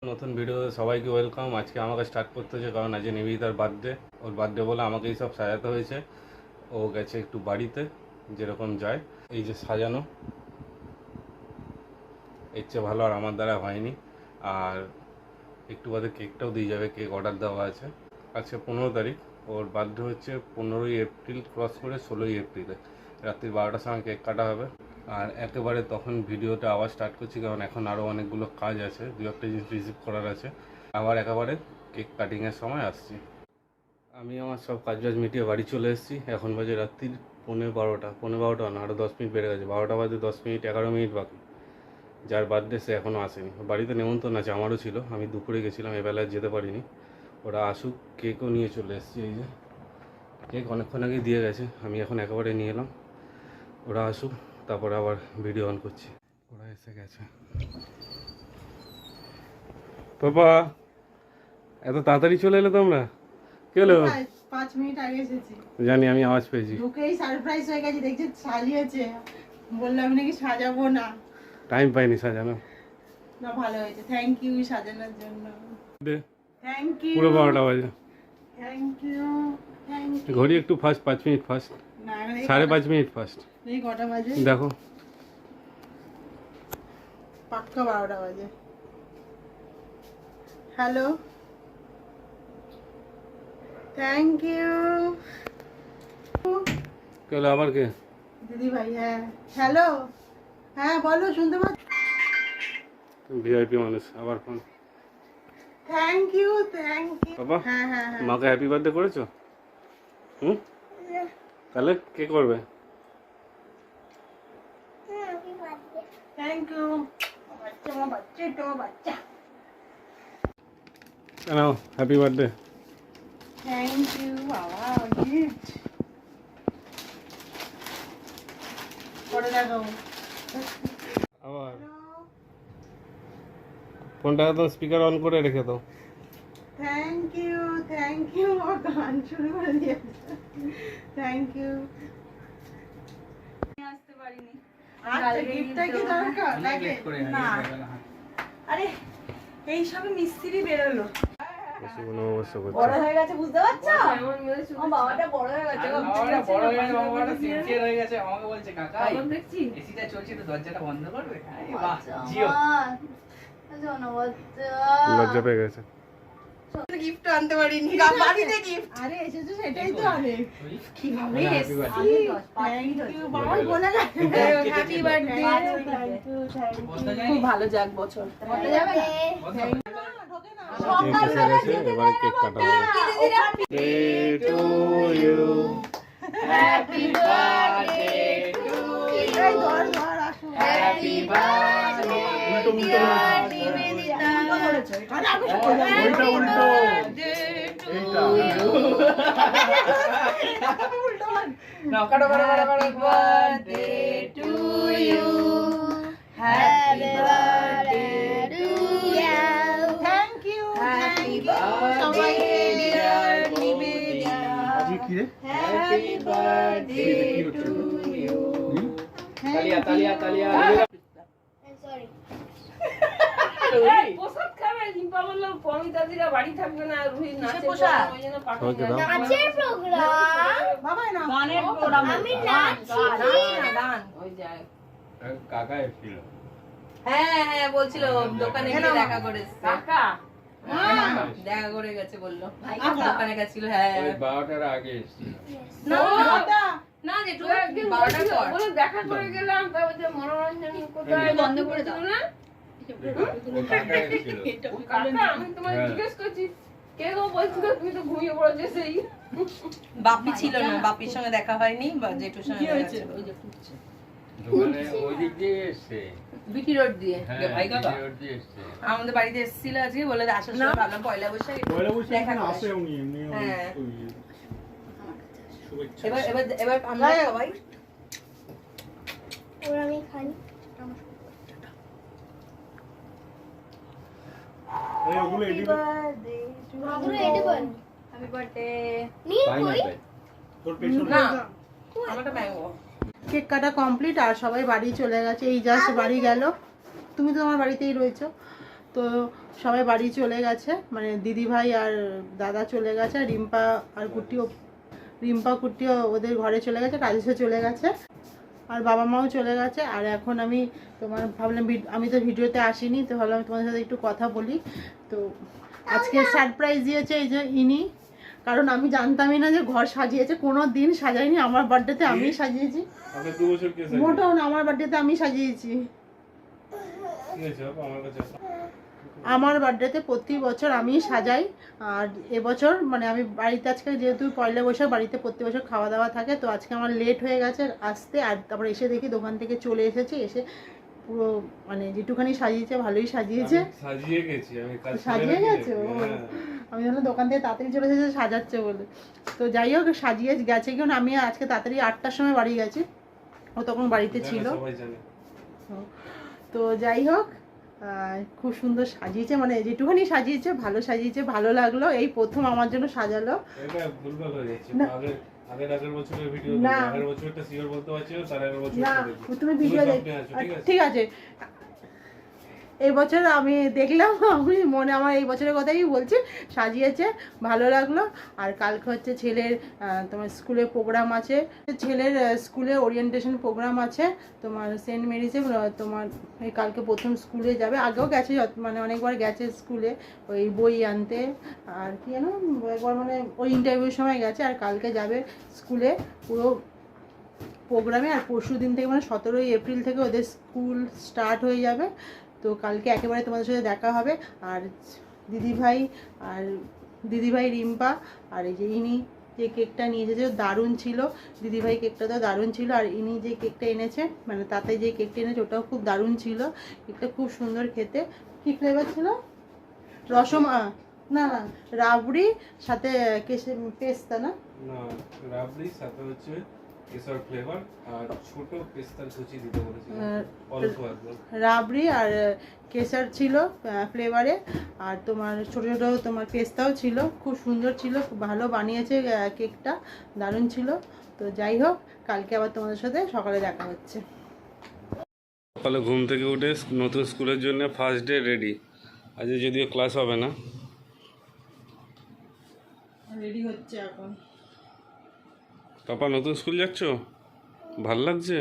নতুন ভিডিও সবাইকে ওয়েলকাম। আজকে আমাকে স্টার্ট করতে হচ্ছে কারণ আজকে নিবেদিতার বার্থডে। ওর বার্থডে বলে আমাকেই সব সাজাতে হয়েছে। ও গেছে একটু বাড়িতে, যেরকম যায়। এই যে সাজানো, এর চেয়ে ভালো আর আমার দ্বারা হয়নি। আর একটু বাদে কেকটাও দিয়ে যাবে, কেক অর্ডার দেওয়া আছে। আজকে 15 তারিখ, ওর বার্থডে হচ্ছে 15ই এপ্রিল ক্রস করে 16ই এপ্রিলে রাত্রি 12টার সময় কেক কাটা হবে। আর একেবারে তখন ভিডিওটা আবার স্টার্ট করছি কারণ এখন আরও অনেকগুলো কাজ আছে, দু একটা জিনিস রিসিভ করার আছে। আবার একেবারে কেক কাটিংয়ের সময় আসছি। আমি আমার সব কাজ মিটিয়ে বাড়ি চলে এসেছি। এখন বাজে রাত্রির 12:15 না, আরও 10 মিনিট বেড়ে গেছে। 12টা বাজে 10 মিনিট, 11 মিনিট বাকি। যার বার্থডে সে এখনও আসেনি। বাড়িতে নেমন্তন্ন আছে, আমারও ছিল, আমি দুপুরে গেছিলাম, এবেলায় যেতে পারিনি। ওরা আসুক, কেকও নিয়ে চলে এসেছি। এই যে কেক অনেকক্ষণ আগে দিয়ে গেছে, আমি এখন একেবারে নিয়ে এলাম। ওরা আসুক, তারপরে আবার ভিডিও অন করছি। ওরা এসে গেছে। পাপা, এত তাড়াতাড়ি চলে এলে তোমরা? কে এলো? 5 মিনিট আগে এসেছি। জানি, আমি আওয়াজ পেয়েছি। ঢুকেই সারপ্রাইজ হয়ে গেছে, দেখছি সাজিয়েছে। বললাম নাকি সাজাবো না। টাইম পাইনি সাজানো। না, ভালো হয়েছে, থ্যাংক ইউ সাজানোর জন্য। Thank you. পুরো 12টা বাজে। Thank you, thank you. ঘড়ি একটু ফাস্ট, 5 মিনিট ফাস্ট, না, 5.5 মিনিট ফাস্ট। এই কটা বাজে দেখো, পাক্কা 12টা বাজে। Hello, thank you. কে হলো আবার? কে? দিদি ভাই। হ্যাঁ, হ্যালো, হ্যাঁ বলো, শুনতে পাচ্ছ? ভিআইপি মানুষ, আবার phone. Thank you, thank you. বাবা, হ্যাঁ হ্যাঁ হ্যাঁ। মাকে হ্যাপি বার্থডে করেছো? তাহলে কে করবে? Thank you. বাচ্চা, আমার বাচ্চা, এটা আমার বাচ্চা। নাও, হ্যাপি বার্থডে। থ্যাংক ইউ বাবা, গিফট। পরে দেখাবো। আবার ফোনটা একদম স্পিকার অন করে রেখে দাও। Thank you, thank you. আমার গান শুরু করে দিয়েছে। Thank you. আসতে পারিনি। আচ্ছা, গিফটটা কি দরকার লাগে? না, আরে এই সবে মিস্ত্রি বেরোলো। নমস্কার করছি। বড় হয়ে গেছে, বুঝতে পারছো? আমার বাবাটা বড় হয়ে গেছে। আমাকে বলছে কাকা এসিটা চলছে, তো দরজাটা বন্ধ করবে। বাহ, জিও। লজ্জা পেয়ে গেছে। গিফট আনতে পারিনি, বাড়িতে গিফট। আরে এসেছো, সেটাই তো অনেক। কিভাবে এসেছি? থ্যাংক ইউ বাবা, বলে গেছে। Happy birthday. খুব ভালো যাক বছর। বলতে যাবে না? কেক এসে গেছে, এবারে কেক কাটা হবে। To you, happy birthday to এই ধর ধর, আসো। Happy birthday dear Nibedita. আরে আমি উল্টো উল্টো। নাও কাটো কাটো কাটো কাটো। Happy birthday to you. Happy birthday to you. Thank you, happy সবাইকে birthday dear Nibedita. Happy birthday to you. তালিয়া তালিয়া তালিয়া। পোশাক খাবে, রিম্পা বললো পমিতাদিরা বাড়ি থাকবে না, রুহির নাচের পোশাক? প্রোগ্রাম, ওই জন্য পাঠানো সবাইকে দাও। যায়। নাচের প্রোগ্রাম বাবা না। গানের প্রোগ্রাম। আমি নাচছি। গান। ওই যায়। কাকা এসেছিল। হ্যাঁ হ্যাঁ বলছিল, দোকানে গিয়ে দেখা করে এসছে। কাকা দেখা করে গেছে বললো, দোকানে গেছিল। হ্যাঁ 12টার আগে এসেছিল। না দাদা, না যেটু ও একদিন 12টার বলছিল, পর। বলে দেখা করে গেলাম, তারপর যে মনোরঞ্জন কোথায় বন্ধ করে দাও। না কাকা এসেছিল। কাকা, আমি তোমায় হ্যাঁ। জিজ্ঞেস করছি কে গো, বলছিল তুমি তো ঘুমিয়ে পড়েছে সেই। বাপি ছিল না, বাপির সঙ্গে দেখা হয়নি, বা জেঠুর সঙ্গে দেখা ছিল। দোকানে ওই দিক দিয়ে এসছে। বিটি রোড দিয়ে। হ্যাঁ, ভাই কাকা রোড দিয়ে এসছে। আমাদের বাড়িতে এসেছিল আজকে, বলে আসার সময় ভাবলাম পয়লা বৈশাখ দেখা করে আসি। হ্যাঁ। এবার এবার এবার আমরা সবাই ওর আমি খাই ওগুলো এডিবল হ্যাপি বার্থডে। নীল কই পাইনাপেল। না আমারটা ম্যাঙ্গো। কেক কাটা কমপ্লিট আর সবাই বাড়ি চলে গেছে। এই জাস্ট বাড়ি গেল। তুমি তো তোমার বাড়িতেই রয়েছো। তো সবাই বাড়ি চলে গেছে, মানে দিদি ভাই আর দাদা চলে গেছে, আর রিম্পা কুটিও ওদের ঘরে চলে গেছে, রাজেশও চলে গেছে, আর বাবা মাও চলে গেছে। আর এখন আমি ভাবলাম আমি তো ভিডিওতে আসিনি, তো ভাবলাম তোমাদের সাথে একটু কথা বলি। তো আজকে সারপ্রাইজ দিয়েছে এই যে ইনি, কারণ আমি জানতামই না যে ঘর সাজিয়েছে, কোনো দিন সাজাইনি। আমার বার্থডেতে আমি সাজিয়েছি, মোটেও না, আমার বার্থডেতে আমি সাজিয়েছি। আমার বার্থডেতে প্রতি বছর আমি সাজাই, আর এবছর মানে আমি বাড়িতে আজকে যেহেতু পয়লা বৈশাখ, বাড়িতে প্রতি বছর খাওয়া দাওয়া থাকে, তো আজকে আমার লেট হয়ে গেছে আসতে। আর তারপর এসে দেখি দোকান থেকে চলে এসেছি, এসে পুরো মানে যেটুখানি সাজিয়েছে ভালোই সাজিয়েছে। সাজিয়ে গেছি আমি, সাজিয়ে গেছে আমি জানলাম দোকান থেকে তাড়াতাড়ি চলে এসেছে সাজাচ্ছে বলে। তো যাই হোক সাজিয়ে গেছে, কারণ আমি আজকে তাড়াতাড়ি 8টার সময় বাড়ি গেছি, ও তখন বাড়িতে ছিল। তো যাই হোক খুব সুন্দর সাজিয়েছে, মানে যেটুখানি সাজিয়েছে ভালো সাজিয়েছে, ভালো লাগলো। এই প্রথম আমার জন্য সাজালো। এটা ভুলভাল হয়ে যাচ্ছে, আগের বছরের ভিডিও, আগের বছরটা সিওর বলতে পারছি না, তার আগের বছর না তুমি ভিডিও ঠিক আছে। এই বছর আমি দেখলাম, আমি মনে আমার এই বছরের কথাই বলছি, সাজিয়েছে ভালো লাগলো। আর কালকে হচ্ছে ছেলের তোমার স্কুলে প্রোগ্রাম আছে, ছেলের স্কুলে ওরিয়েন্টেশন প্রোগ্রাম আছে তোমার সেন্ট মেরিজে। তোমার এই কালকে প্রথম স্কুলে যাবে, আগেও গেছে মানে অনেকবার গেছে স্কুলে ওই বই আনতে, আর কি জানো একবার মানে ওই ইন্টারভিউর সময় গেছে, আর কালকে যাবে স্কুলে পুরো প্রোগ্রামে। আর পরশু দিন থেকে মানে 17ই এপ্রিল থেকে ওদের স্কুল স্টার্ট হয়ে যাবে। তো কালকে একেবারে তোমাদের সাথে দেখা হবে। আর দিদিভাই রিম্পা আর এই যে ইনি যে কেকটা নিয়ে এসেছে দারুণ ছিল, দিদিভাই কেকটা তো দারুণ ছিল, আর ইনি যে কেকটা এনেছে মানে তাতে যে কেকটা এনেছে ওটাও খুব দারুণ ছিল। কেকটা খুব সুন্দর খেতে। কী ফ্লেভার ছিল? না রাবড়ি সাথে পেস্তা, না রাবড়ি সাথে হচ্ছে কেশর ফ্লেভার, আর ছোট পেস্তার কুচি দিতে বলেছিল অল্প একদম। রাবড়ি আর কেশর ছিল ফ্লেভারে, আর তোমার ছোট ছোট তোমার পেস্তাও ছিল। খুব সুন্দর ছিল, খুব ভালো বানিয়েছে কেকটা, দারুণ ছিল। তো যাই হোক কালকে আবার তোমাদের সাথে সকালে দেখা হচ্ছে। সকালে ঘুম থেকে উঠে নতুন স্কুলের জন্য ফার্স্ট ডে রেডি। আজ যদিও ক্লাস হবে না, রেডি হচ্ছে এখন। পাপা নতুন স্কুল যাচ্ছ? ভাল লাগছে?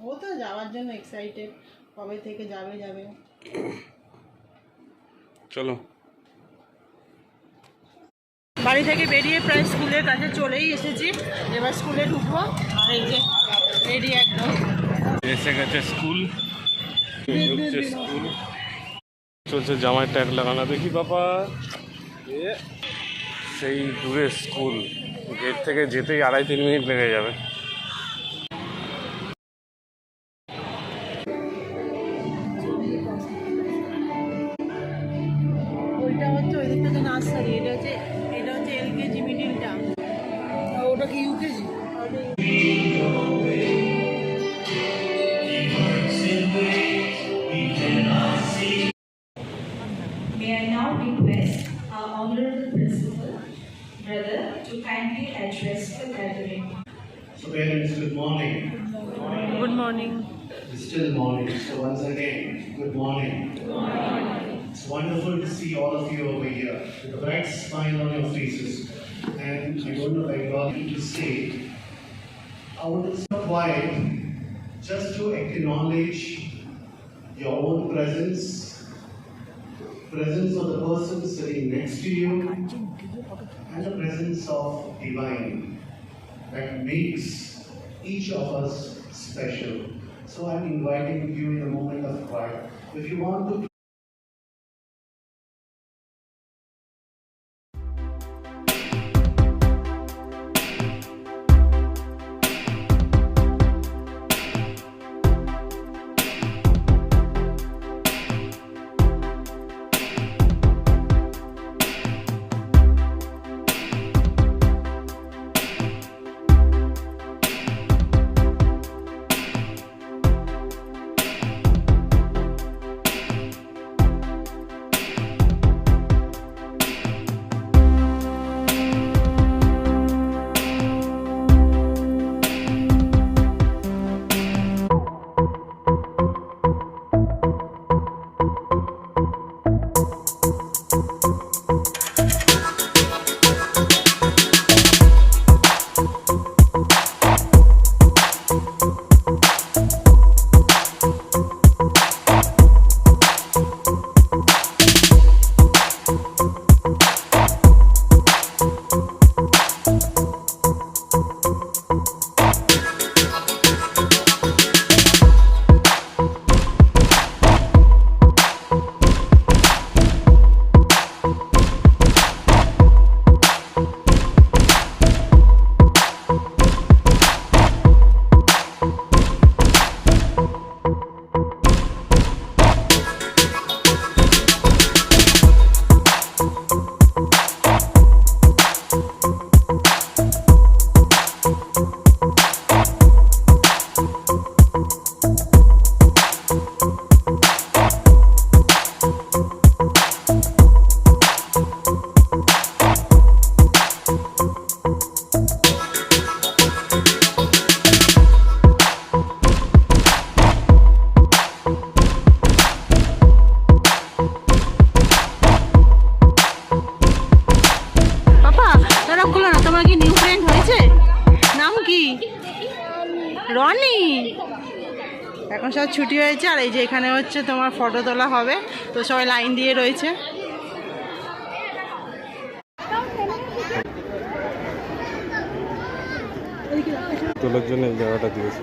ও তো যাওয়ার জন্য এক্সাইটেড, কবে থেকে যাবে। চলো। বাড়ি থেকে বেরিয়ে প্রায় স্কুলের কাছে চলেই এসেছি, এবার স্কুলে ঢুকবো। আর এই যে রেডি একদম এসে গেছে স্কুল, ঢুকছে স্কুল। চলছে জামায় ট্যাগ লাগানো, দেখি বাবা সেই দূরে স্কুল, গেট থেকে যেতেই 2.5-3 মিনিট লেগে যাবে। ওইটা হচ্ছে ওই দিকটা নার্সারি, এটা হচ্ছে এলকেজি মিডিলটা, ওটা কি UKG? May I now request our honorable principal, brother, to kindly address the gathering. So parents, good morning. Good morning. It's still morning, so once again, good morning. It's wonderful to see all of you over here with a bright smile on your faces. And I don't know if I got you to say, I would stop quiet just to acknowledge your own presence of the person sitting next to you, and the presence of divine that makes each of us special. So I'm inviting you in a moment of quiet. If you want to মশার ছুটি হয়েছে, আর এই যে এখানে হচ্ছে তোমার photo তোলা হবে, তো সবাই লাইন দিয়ে রয়েছে। তোলার জন্য এই জায়গাটা দিয়েছে।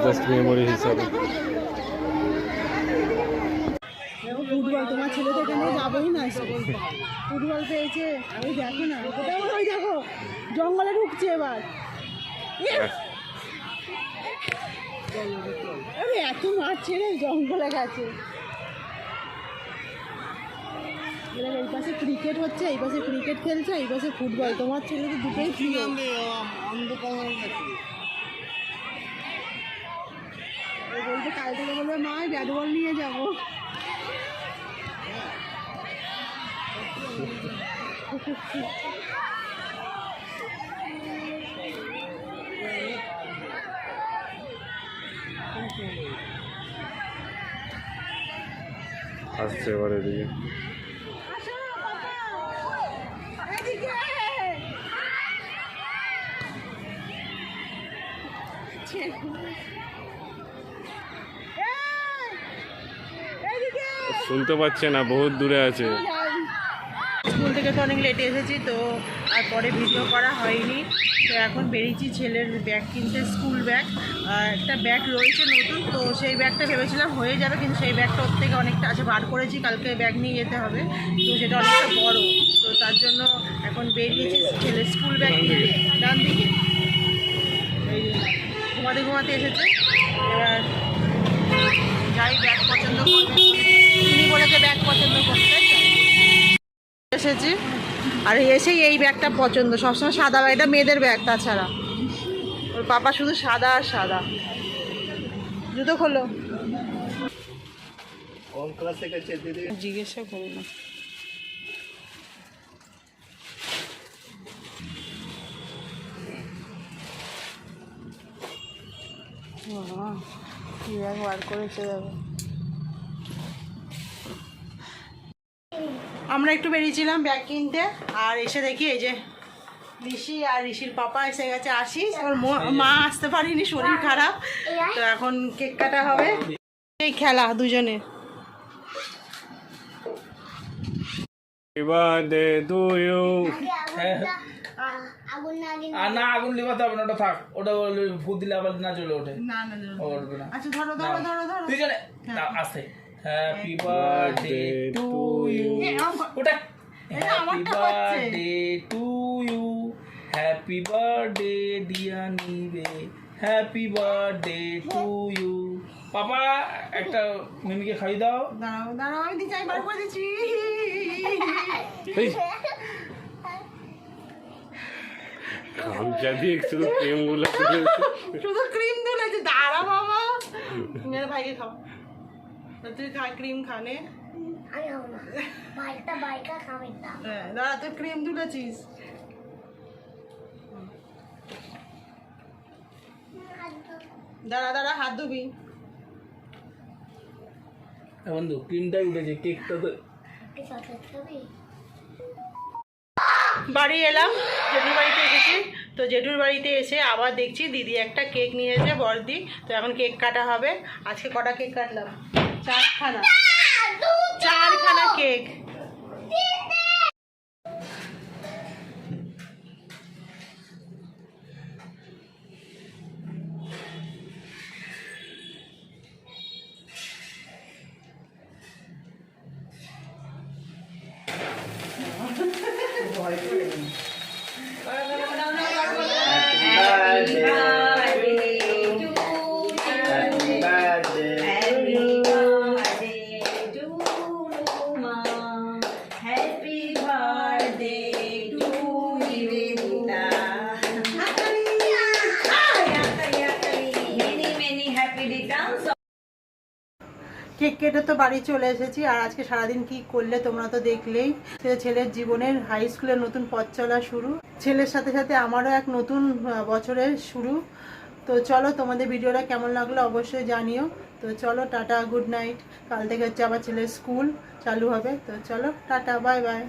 জাস্ট মেমোরি হিসাবে। ফুটবল, তোমার ছেলে তো এখানে যাবেই না, ফুটবল পেয়েছে। আমি দেখো না, ওই দেখো জঙ্গলে ঢুকছে এবার। আরে এত মাঠ ছেড়ে জঙ্গলে গেছে। এই পাশে ক্রিকেট হচ্ছে, এই পাশে ক্রিকেট খেলছে, এই পাশে ফুটবল। তোমার ছেলে তো দুটোই প্রিয়। বলতে কাল থেকে বলবে মা ব্যাট বল নিয়ে যাবো। আসছে এবার এদিকে। শুনতে পাচ্ছে না, বহুত দূরে আছে। স্কুল থেকে তো অনেক লেটে এসেছি, তো আর পরে ভিডিও করা হয়নি। তো এখন বেরিয়েছি ছেলের ব্যাগ কিনতে, স্কুল ব্যাগ। একটা ব্যাগ রয়েছে নতুন, তো সেই ব্যাগটা ভেবেছিলাম হয়ে যাবে, কিন্তু সেই ব্যাগটা ওর থেকে অনেকটা আছে, বার করেছি, কালকে ব্যাগ নিয়ে যেতে হবে। তো সেটা অনেকটা বড়, তো তার জন্য এখন বেরিয়েছি ছেলের স্কুল ব্যাগ কিনতে। ডান দিকে এই ঘুমাতে ঘুমাতে এসেছে, এবার যাই ব্যাগ পছন্দ করবে, তিনি বলেছে ব্যাগ পছন্দ করতে এসেছি। আর এসেই এই ব্যাগটা পছন্দ, সবসময় সাদা ব্যাগ, এটা মেয়েদের ব্যাগ, তাছাড়া ওর পাপা শুধু সাদা আর সাদা। জুতো খোলো, জিজ্ঞাসা করো না। কি ব্যাগ বার করেছে দেখো। আমরা একটু বেরিয়েছিলাম ব্যাগ কিনতে, আর এসে দেখি এই যে ঋষি আর ঋষির পাপা এসে গেছে। আসিস, ওর মা আসতে পারিনি, শরীর খারাপ, তো এখন কেক কাটা হবে। এই খেলা দুজনে। না আগুন লিবাতে হবে না, ওটা থাক, ওটা ভূত দিলে আবার না চলে ওঠে। না না আচ্ছা ধরো ধরো ধরো ধরো দুজনে আসতে। হ্যাপি বার্থডে টু ইউ, ওটা happy birthday to you, happy birthday dear নিবে, happy birthday to you. Papa একটা মিমিকে খাইয়ে দাও। দাঁড়াও দাঁড়াও, আমি দিচ্ছি, আমি বার করে দিচ্ছি। শুধু ক্রিম গুলো, শুধু ক্রিম তুলেছে। দাঁড়া বাবা, মেরে ভাইকে খাও, তুই খা, ক্রিম খানে। দাঁড়া, তুই ক্রিম তুলেছিস। দাঁড়া দাঁড়া, হাত ধুবি। বন্ধু ক্রিমটাই উঠেছে, কেকটা তো। বাড়ি এলাম, জেঠুর বাড়িতে এসেছি। তো জেঠুর বাড়িতে এসে আবার দেখছি দিদি একটা কেক নিয়ে এসেছে, বড়দি। তো এখন কেক কাটা হবে। আজকে কটা কেক কাটলাম? 4খানা কেক। কেক কেটে তো বাড়ি চলে এসেছি। আর আজকে সারাদিন কি করলে তোমরা তো দেখলেই। ছেলের জীবনের হাই স্কুলের নতুন পথ চলা শুরু, ছেলের সাথে সাথে আমারও এক নতুন বছরের শুরু। তো চলো, তোমাদের ভিডিওটা কেমন লাগলো অবশ্যই জানিও। তো চলো, টাটা, গুড নাইট। কাল থেকে হচ্ছে আবার ছেলের স্কুল চালু হবে। তো চলো, টাটা, বাই বাই।